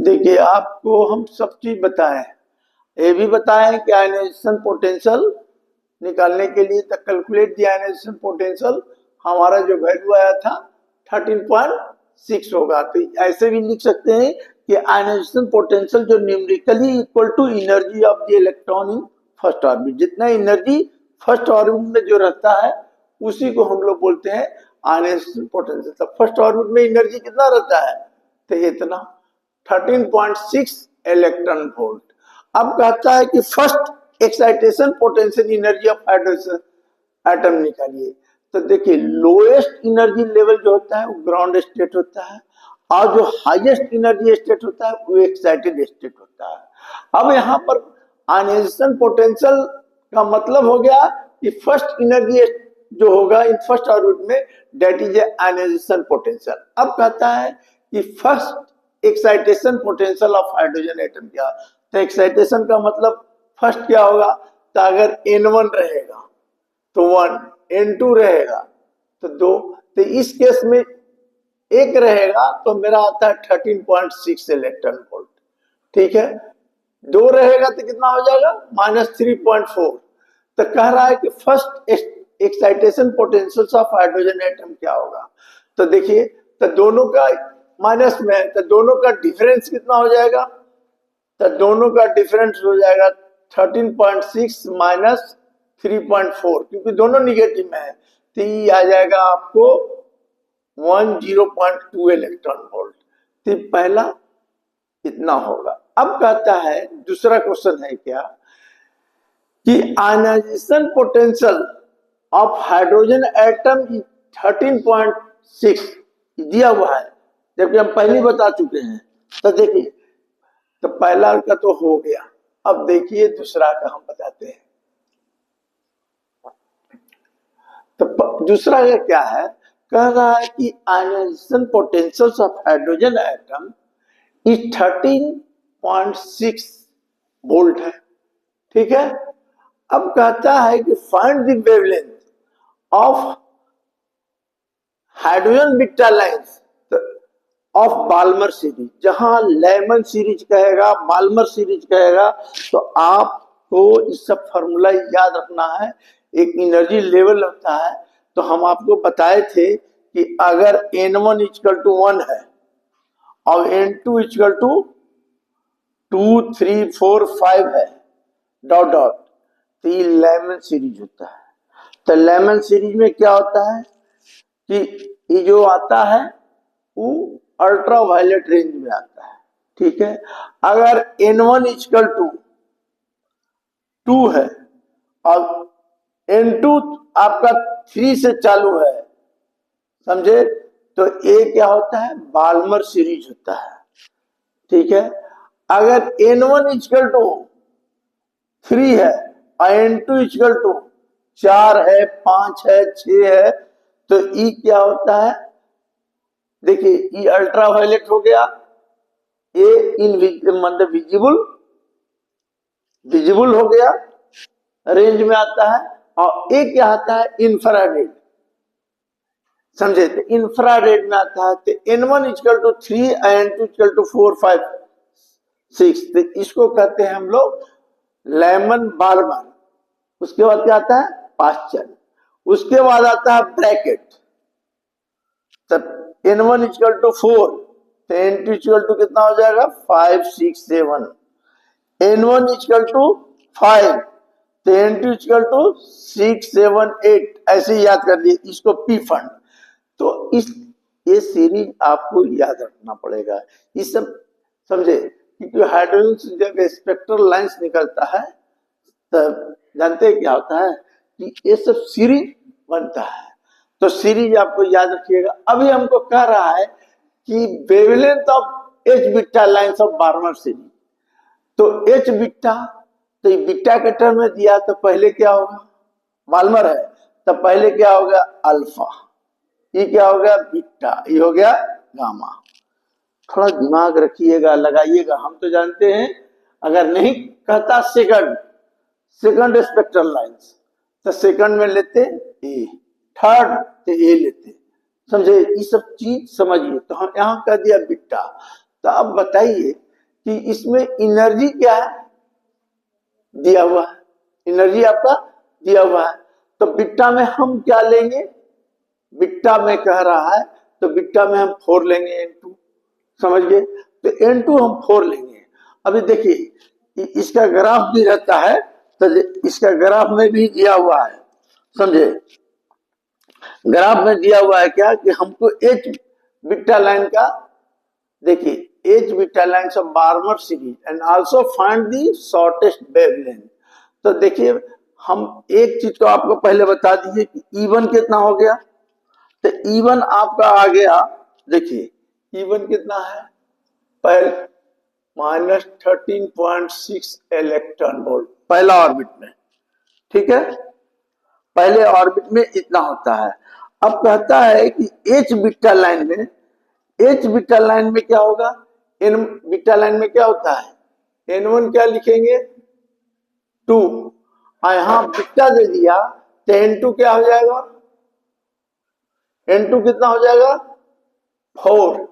देखिए, आपको हम सब चीज बताएं, ये भी बताएं कि आयनाइजेशन पोटेंशियल निकालने के लिए तो कैलकुलेट द आयनाइजेशन पोटेंशियल, हमारा जो वैल्यू आया था 13.6 होगा। तो ऐसे भी लिख सकते हैं कि आयनाइजेशन पोटेंशियल जो numerically equal to energy of the electron in first orbit, जितना एनर्जी फर्स्ट ऑर्बिट में जो रहता है उसी को हम लोग बोलते हैं आयनाइजेशन पोटेंशियल। तो फर्स्ट ऑर्बिट में एनर्जी कितना रहता है, तो इतना 13.6 इलेक्ट्रॉन वोल्ट। अब कहता है कि first excitation potential energy of hydrogen atom निकालिए। तो देखिए, लोएस्ट एनर्जी लेवल जो होता है वो ग्राउंड स्टेट होता है, और जो हाईएस्ट एनर्जी स्टेट होता है वो एक्साइटेड स्टेट होता है। अब यहाँ पर आयनाइजेशन पोटेंशियल का मतलब हो गया कि फर्स्ट एनर्जी जो होगा इन फर्स्ट ऑर्बिट में, दैट इज आयनाइजेशन पोटेंशियल। अब कहता है कि first excitation potential of hydrogen atom क्या। तो एक्साइटेशन का मतलब फर्स्ट क्या होगा, तो अगर N1 रहेगा तो 1, N2 रहेगा तो 2, तो इस केस में एक रहेगा तो मेरा आता है 13.6 इलेक्ट्रॉन वोल्ट। ठीक है, 2 रहेगा तो कितना हो जाएगा, -3.4। तो कह रहा है कि first excitation potential of hydrogen atom क्या होगा। तो देखिए, तो दोनों का माइनस में है, तो दोनों का डिफरेंस कितना हो जाएगा, तो दोनों का डिफरेंस हो जाएगा 13.6 माइनस 3.4, क्योंकि दोनों निगेटिव में है, तो ये आ जाएगा आपको 10.2 इलेक्ट्रॉन वोल्ट। तो पहला इतना होगा। अब कहता है दूसरा क्वेश्चन है क्या कि ionisation potential of hydrogen atom 13.6 दिया हुआ है, जबकि हम पहले बता चुके हैं। तो देखिए, तो पहला का तो हो गया। अब देखिए दूसरा का हम बताते हैं। तो दूसरा का क्या है, कह रहा है कि ionisation potential of hydrogen atom is 13.6 volt है। ठीक है, अब कहता है कि find the wavelength of hydrogen beta lines of Balmer series. जहां लेमन सीरीज कहेगा, बाल्मर सीरीज कहेगा, तो आपको इस सब फॉर्मूला याद रखना है। एक एनर्जी लेवल होता है, तो हम आपको बताए थे कि अगर N1 = 1 है और N2 = 2, 3, 4, 5 है डॉट डॉट, तो ये लेमन सीरीज होता है। तो लेमन सीरीज में क्या होता है कि ये जो आता है वो अल्ट्रा वायलेट रेंज में आता है। ठीक है, अगर N1 = 2 है और N2 आपका 3 से चालू है, समझे, तो ये क्या होता है, बाल्मर सीरीज होता है। ठीक है, अगर N1 = 3 है और N2 = 4 है, 5 है, 6 है, तो ये क्या होता है, देखिए ये अल्ट्रा वायलेट हो गया, ये मतलब विजिबल हो गया, रेंज में आता है, और एक क्या आता है, इंफ्रारेड। समझे, तो इंफ्रारेड में आता है। तो N1 = 3 N2 = 4, 5, 6, तो इसको कहते हैं हम लोग लेमन बाल्मर। उसके बाद क्या आता है, पास्चर। उसके बाद आता है ब्रैकेट। तब N1 = 4, तो N2 = कितना हो जाएगा, 5, 6, 7। N1 = 5, तो N2 = 6, 7, 8, ऐसे याद कर लिए इसको पी फंड। तो ये सीरीज आपको याद रखना पड़ेगा, ये सब समझे, क्योंकि हाइड्रोजन से जब स्पेक्ट्रल लाइंस निकलता है तब जानते हैं क्या होता है कि ये सब सीरीज बनता है। तो सीरीज आपको याद रखिएगा। अभी हमको कह रहा है कि wavelength of H beta lines of Balmer series. तो H बीटा, तो ये बीटा के टर्म में दिया, तो पहले क्या होगा, बाल्मर है तो पहले क्या होगा, अल्फा, ये क्या हो गया, बीटा, ये हो गया गामा। थोड़ा दिमाग रखिएगा, लगाइएगा। हम तो जानते हैं, अगर नहीं कहता सेकंड स्पेक्ट्रल लाइंस, तो सेकंड में लेते ए, थर्ड तो ए लेते, समझे, ये सब चीज समझिए। तो हम यहाँ कह दिया बीटा। तो अब बताइए कि इसमें एनर्जी क्या है, दिया हुआ है, एनर्जी आपका दिया हुआ है। तो बीटा में हम क्या लेंगे, बीटा में कह रहा है तो बीटा में हम 4 लेंगे n2, समझ गए। तो n2 हम 4 लेंगे। अभी देखिए इसका ग्राफ भी रहता है, तो इसका ग्राफ में भी दिया हुआ है, समझे। ग्राफ में दिया हुआ है क्या कि हमको एच बीटा लाइन का, देखिए H beta line of Barmer series and also find the shortest wavelength. तो देखिए हम एक चीज तो आपको पहले बता दीजिए कि E1 कितना हो गया। तो E1 आपका आ गया, देखिए E1 कितना है, पहले -13.6 इलेक्ट्रॉन वोल्ट पहला ऑर्बिट में, ठीक है, पहले ऑर्बिट में इतना होता है। अब कहता है कि एच बीटा लाइन में, एच बीटा लाइन में क्या होगा, एन बीटा लाइन में क्या होता है, n1 क्या लिखेंगे 2, और यहां बीटा दे दिया तो n2 क्या हो जाएगा, n2 कितना हो जाएगा 4।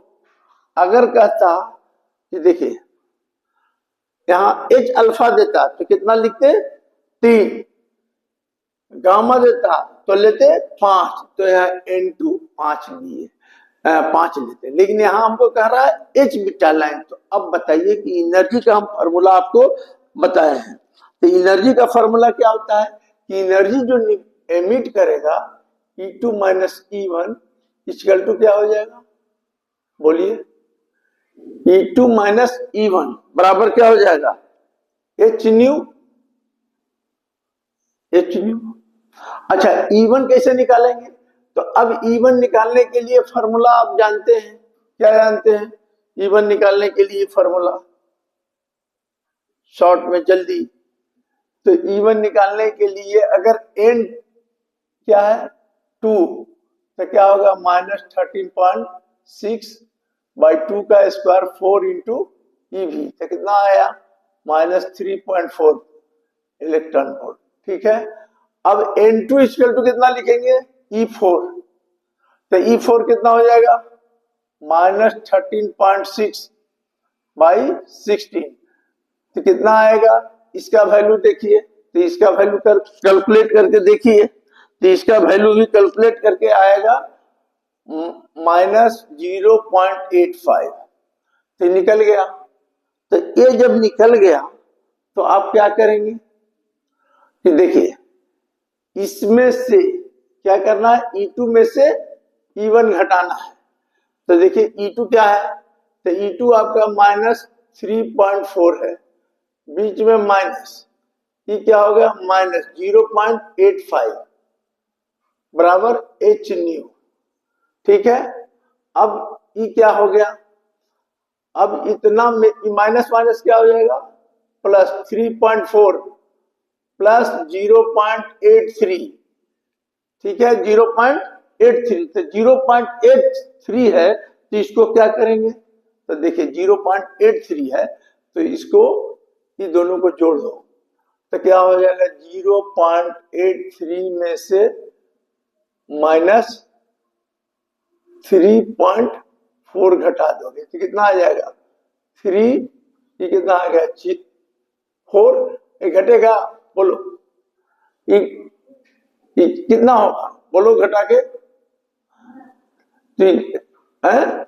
अगर कहता कि देखिए यहां एच अल्फा देता तो कितना लिखते 3, गामा देता तो लेते 5, तो यहाँ n2 5 लिए 5 लेते, लेकिन यहाँ हमको कह रहा है एच बीटा लाइन। तो अब बताइए कि एनर्जी का हम फॉर्मूला आपको बताए हैं। तो एनर्जी का फॉर्मूला क्या होता है कि एनर्जी जो एमिट करेगा E2 minus E1 equal to क्या हो जाएगा, बोलिए, E2 माइनस E1 बराबर क्या हो जाएगा, एच न्यू, एच न्यू। अच्छा E1 कैसे निकालेंगे, तो अब E1 निकालने के लिए फॉर्मूला आप जानते हैं, क्या जानते हैं E1 निकालने के लिए फॉर्मूला, शॉर्ट में जल्दी। तो E1 निकालने के लिए अगर n क्या है 2, तो क्या होगा -13.6 बाई 2 का स्क्वायर 4 इंटू EV, तो कितना आया -3.4 इलेक्ट्रॉन वोल्ट, ठीक है। अब n2 इक्वल टू कितना लिखेंगे E4, तो E4 कितना हो जाएगा -13.6 बाई 16, तो कितना आएगा, इसका वैल्यू देखिए, तो इसका वैल्यू कैलकुलेट करके देखिए, तो इसका वैल्यू भी कैलकुलेट करके आएगा -0.85, तो निकल गया। तो ये जब निकल गया तो आप क्या करेंगे कि देखिए इसमें से क्या करना है, E2 में से E1 घटाना है। तो देखिए E2 क्या है, तो E2 आपका -3.4 है, बीच में माइनस, ये क्या हो गया -0.85 बराबर एच न्यू, ठीक है। अब ये क्या हो गया, अब इतना माइनस माइनस क्या हो जाएगा प्लस 3.4 प्लस 0.83, ठीक है 0.83, तो 0.83 है तो इसको क्या करेंगे, तो देखिए 0.83 है तो इसको ये दोनों को जोड़ दो, तो क्या हो जाएगा 0.83 में से -3.4 घटा दोगे तो कितना आ जाएगा 3, ये कितना आ गया 4, ये घटेगा, बोलो ये कितना होगा, बोलो घटा के, है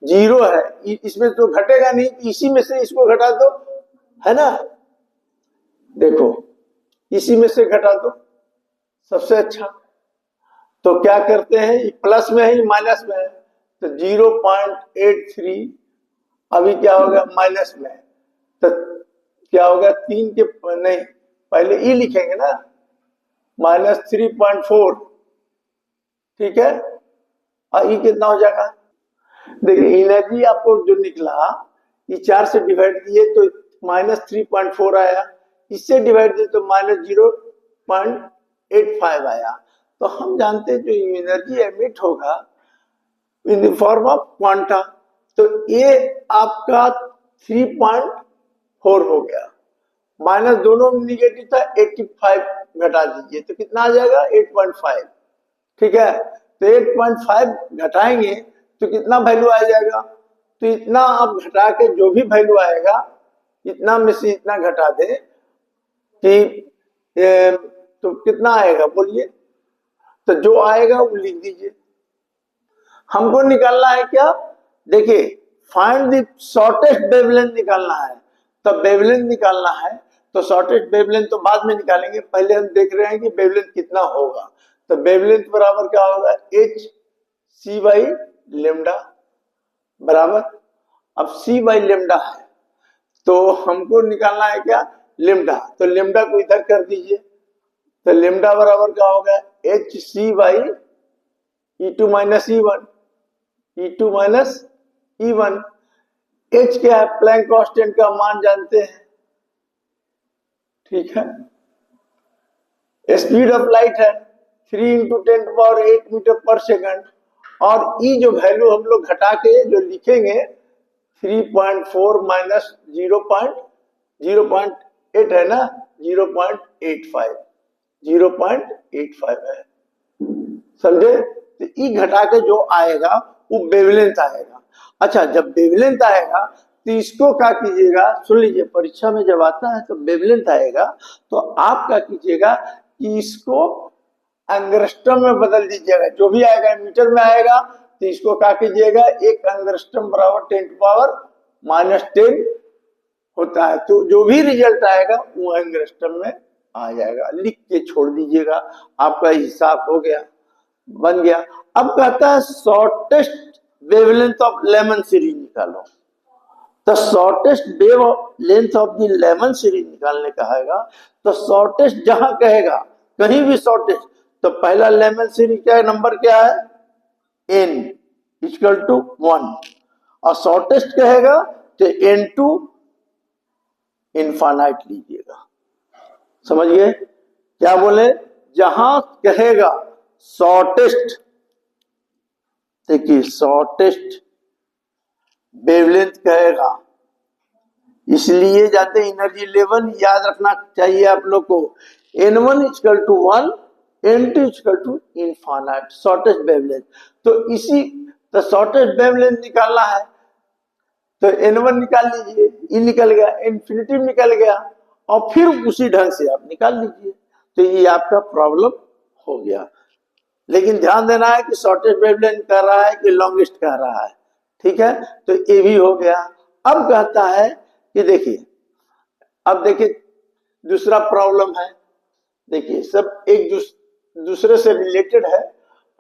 0 है, इसमें तो घटेगा नहीं, इसी में से इसको घटा दो, है ना, देखो इसी में से घटा दो सबसे अच्छा। तो क्या करते हैं, प्लस में है माइनस में है, तो 0.83 अभी क्या होगा माइनस में, तो क्या होगा 3 के नहीं पहले ई लिखेंगे ना, -3.4, ठीक है, और ई कितना हो जाएगा, देखिए एनर्जी आपको जो निकला ये 4 से डिवाइड किए तो -3.4 आया, इससे डिवाइड किए तो -0.85 आया। तो हम जानते हैं जो एनर्जी एमिट होगा in the form of quanta, तो ये आपका 3.4 हो गया, माइनस दोनों में निगेटिव था 85 घटा दीजिए तो कितना आ जाएगा 8.5, ठीक है। तो 8.5 घटाएंगे तो कितना वैल्यू आ जाएगा तो इतना आप घटा के जो भी वैल्यू आएगा इतना में से इतना घटा दे कि तो कितना आएगा बोलिए, तो जो आएगा वो लिख दीजिए। हमको निकालना है क्या, देखिए फाइंड द शॉर्टेस्ट वेवलेंथ निकालना है, तो वेवलेंथ निकालना है तो शॉर्टेस्ट वेवलेंथ तो बाद में निकालेंगे, पहले हम देख रहे हैं कि वेवलेंथ कितना होगा। तो वेवलेंथ बराबर क्या होगा, एच सी बाई लेमडा बराबर, अब सी बाई लेमडा है तो हमको निकालना है क्या, लेमडा, तो लेमडा को इधर कर दीजिए, तो लेमडा बराबर क्या होगा, h c by E2 minus E1, E2 minus E1। H क्या है, प्लैंक कांस्टेंट का मान जानते हैं, ठीक है। स्पीड ऑफ लाइट है 3 × 10⁸ मीटर पर सेकंड, और E जो वैल्यू हम लोग घटा के जो लिखेंगे 3.4 माइनस 0.8 है ना, 0.85 है, समझे। तो E घटा के जो आएगा वो वेवलेंथ आएगा। अच्छा, जब वेवलेंथ आएगा तो इसको क्या कीजिएगा, सुन लीजिए, परीक्षा में जब आता है तो वेवलेंथ आएगा तो आप क्या कीजिएगा कि इसको एंगस्ट्रम में बदल दीजिएगा, जो भी आएगा मीटर में आएगा तो इसको क्या कीजिएगा, एक एंगस्ट्रम बराबर 10⁻⁻10 होता है, तो जो भी रिजल्ट आएगा वो एंगस्ट्रम में आ जाएगा, लिख के छोड़ दीजिएगा, आपका हिसाब हो गया, बन गया। अब कहता है shortest wavelength of Lyman series निकालो, तो shortest wave length of the Lyman series निकालने कहेगा, तो शॉर्टेस्ट जहां कहेगा कहीं भी शॉर्टेस्ट, तो पहला लेमन सीरीज क्या है, नंबर क्या है, n = 1, और शॉर्टेस्ट कहेगा तो n टू इनफाइनाइट लीजिएगा, समझ गए क्या बोले, जहां कहेगा शॉर्टेस्ट, देखिए शॉर्टेस्ट वेवलेंथ कहेगा, इसलिए जाते एनर्जी लेवल याद रखना चाहिए आप लोग को, n1 = 1, n2 = infinite, shortest wavelength. तो इसी तो शॉर्टेस्ट वेवलेंथ निकालना है तो n1 निकाल लीजिए, ये निकल गया, इन्फिनिटी निकल गया, और फिर उसी ढंग से आप निकाल लीजिए, तो ये आपका प्रॉब्लम हो गया। लेकिन ध्यान देना है कि शॉर्टेस्ट वेवलेंथ कह रहा है कि लॉन्गेस्ट कह रहा है, ठीक है, तो ये भी हो गया। अब कहता है कि देखिए, अब देखिए दूसरा प्रॉब्लम है, देखिए सब एक दूसरे से रिलेटेड है।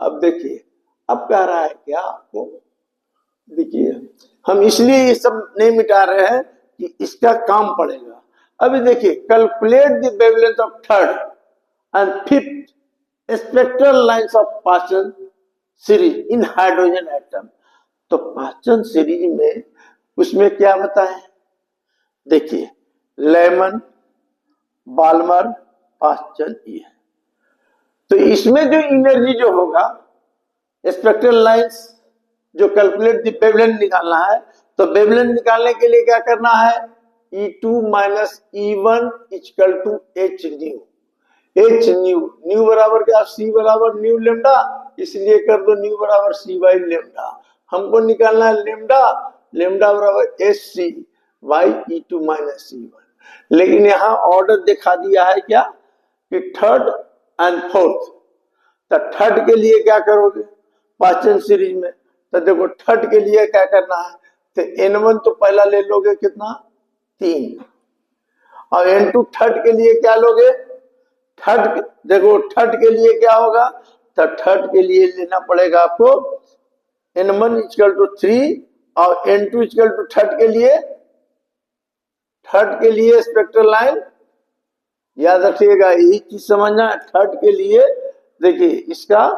अब देखिए, अब कह रहा है क्या आपको, देखिए हम इसलिए ये सब नहीं मिटा रहे हैं कि इसका काम पड़ेगा। अभी देखिए, calculate the wavelength of third and fifth spectral lines of Paschen series in hydrogen atom. तो पास्चन सीरीज में उसमें क्या बताएं, देखिए लेमन, बाल्मर, पास्चन, ये, तो इसमें जो एनर्जी जो होगा स्पेक्ट्रल लाइंस जो कैलकुलेट द वेवलेंथ निकालना है, तो वेवलेंथ निकालने के लिए क्या करना है, E2 minus E1 = h new, h new, new बराबर क्या, c बराबर न्यू लेमडा, इसलिए कर दो न्यू बराबर c बाई लेमडा। हमको निकालना है लेमडा, लेमडा बराबर hc by E2 minus E1। लेकिन यहाँ ऑर्डर दिखा दिया है क्या कि थर्ड एंड फोर्थ, तो थर्ड के लिए क्या करोगे पास्चन सीरीज में, तो देखो थर्ड के लिए क्या करना है, तो n1 तो पहला ले लोगे कितना 3, और n2 थर्ड के लिए क्या लोगे, थर्ड, देखो थर्ड के लिए क्या होगा, तो थर्ड के लिए लेना पड़ेगा आपको n1 = 3 और n2 = थर्ड के लिए स्पेक्ट्रल लाइन याद रखिएगा, यही चीज समझना है। थर्ड के लिए देखिए इसका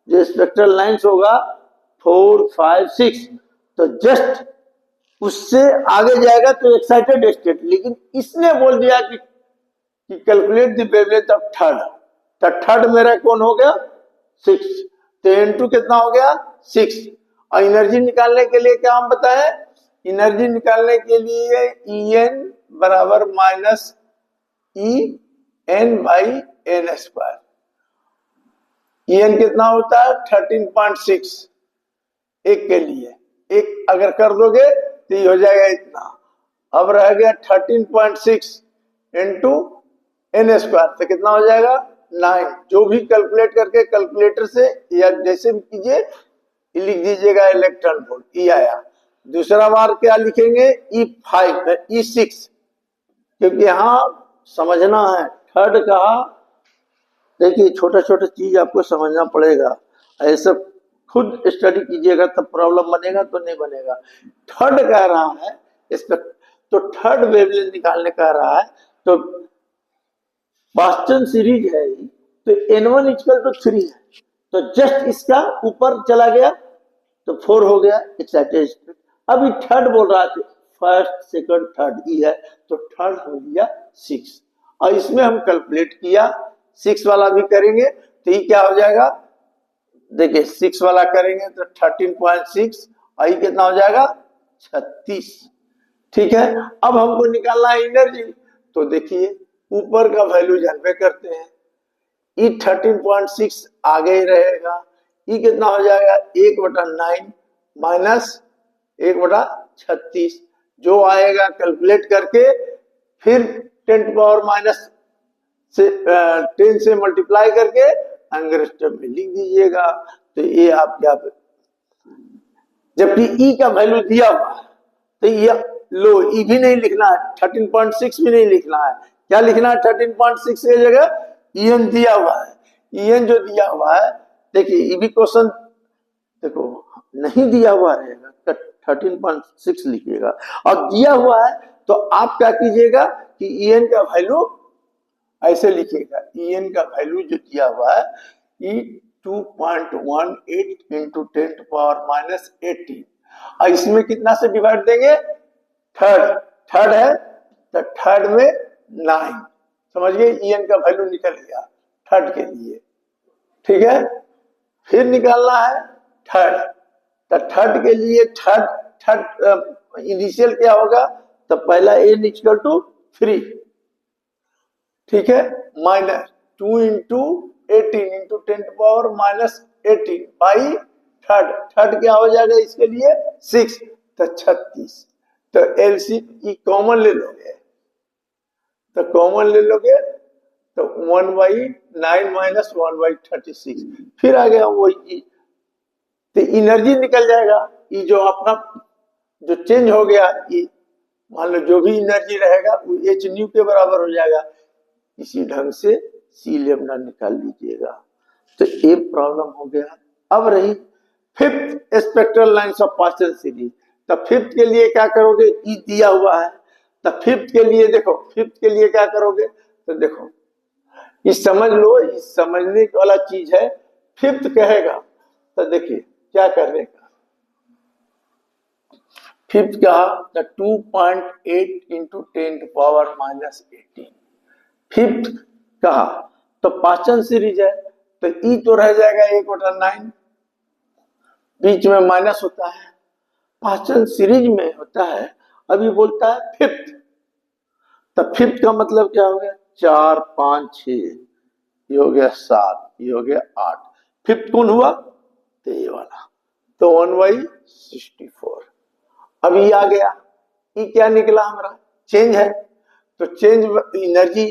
जो स्पेक्ट्रल लाइंस होगा 4, 5, 6, तो जस्ट उससे आगे जाएगा तो एक्साइटेड स्टेट, लेकिन इसने बोल दिया कि calculate the wavelength of third, तो थर्ड मेरा कौन हो गया 6, तो n2 कितना हो गया 6, और एनर्जी निकालने के लिए क्या हम बताएं, एनर्जी निकालने के लिए En बराबर माइनस En/n², En कितना होता है 13.6 एक के लिए, एक अगर कर दोगे तो ये हो जाएगा इतना। अब रह गया 13.6 इंटू एन स्क्वायर, तो कितना हो जाएगा 9। जो भी कैलकुलेट करके कैलकुलेटर से या जैसे भी कीजिए लिख दीजिएगा इलेक्ट्रॉन वोल्ट, ई आया। दूसरा बार क्या लिखेंगे, E5 E6, क्योंकि यहाँ समझना है। थर्ड कहा, देखिए छोटा छोटा चीज आपको समझना पड़ेगा, ऐसा खुद स्टडी कीजिएगा तब प्रॉब्लम बनेगा, तो नहीं बनेगा। थर्ड कह रहा है इसका, तो थर्ड वेवलेंथ निकालने कह रहा है, तो पास्टन सीरीज है तो N1 इक्वल टू 3 है, तो जस्ट इसका ऊपर चला गया तो 4 हो गया एक्साइटेड स्टेट। अभी थर्ड बोल रहा था, फर्स्ट सेकंड थर्ड ई है, तो थर्ड हो गया 6। और इसमें हम कैलकुलेट किया, 6 वाला भी करेंगे तो ये क्या हो जाएगा, देखिए 6 वाला करेंगे तो 13.6 और ये कितना हो जाएगा 36। ठीक है, अब हमको निकालना है एनर्जी, तो देखिए ऊपर का वैल्यू जानबे करते हैं, ई 13.6 आगे ही रहेगा, ई कितना हो जाएगा 1/9 माइनस 1/36, जो आएगा कैलकुलेट करके फिर 10 पावर माइनस से 10 से मल्टीप्लाई करके एंगस्ट्रम में लिख दीजिएगा। तो ये आप क्या, जबकि ई का वैल्यू दिया हुआ है तो ये लो ई भी नहीं लिखना है, 13.6 भी नहीं लिखना है, क्या लिखना है 13.6 की जगह ईएन दिया हुआ है। ईएन जो दिया हुआ है, देखिए ये भी क्वेश्चन देखो नहीं दिया हुआ रहेगा तो 13.6 लिखिएगा, और दिया हुआ है तो आप क्या कीजिएगा कि ईएन का वैल्यू ऐसे लिखिएगा, ईएन का वैल्यू जो दिया हुआ है ई 2.18 इंटू 10 पावर माइनस 18, और इसमें कितना से डिवाइड देंगे, थर्ड है तो थर्ड में 9, समझ गए, ईएन का वैल्यू निकल गया थर्ड के लिए। ठीक है, फिर निकालना है थर्ड, तो थर्ड के लिए थर्ड इनिशियल क्या होगा, तो पहला n इक्वल टू 3, ठीक है, minus 2 into 18 into 10 power minus 18 by third क्या हो जाएगा इसके लिए 6, तो 36। तो एलसीएम कॉमन ले लोगे, तो कॉमन ले लोगे तो 1/9 माइनस 1/36, फिर आ गया वही, तो एनर्जी निकल जाएगा। ये जो अपना जो चेंज हो गया, ये मान लो जो भी एनर्जी रहेगा वो एच न्यू के बराबर हो जाएगा। इसी ढंग से सी लेमडा निकाल लीजिएगा। तो ये प्रॉब्लम हो गया। अब रही fifth spectral lines of Paschen series, तो फिफ्थ के लिए क्या करोगे, ई दिया हुआ है, तो फिफ्थ के लिए देखो, फिफ्थ के लिए क्या करोगे, तो देखो इस समझ लो, इस समझने वाला चीज है। फिफ्थ कहेगा तो देखिए क्या करने का, फिफ्थ कहा तो 2.8 इंटू 10 पावर माइनस 18, फिफ्थ कहा तो पाचन सीरीज है, तो ई तो रह जाएगा 1/9, बीच में माइनस होता है, पाचन सीरीज में होता है। अभी बोलता है फिफ्थ, तो फिफ्थ का मतलब क्या हो गया, 4 5 6, ये हो गया 7, ये हो गया 8, फिफ्थ कौन हुआ, तो ये वाला, तो 1/64। अब ये आ गया, ये क्या निकला हमारा, चेंज है, तो चेंज एनर्जी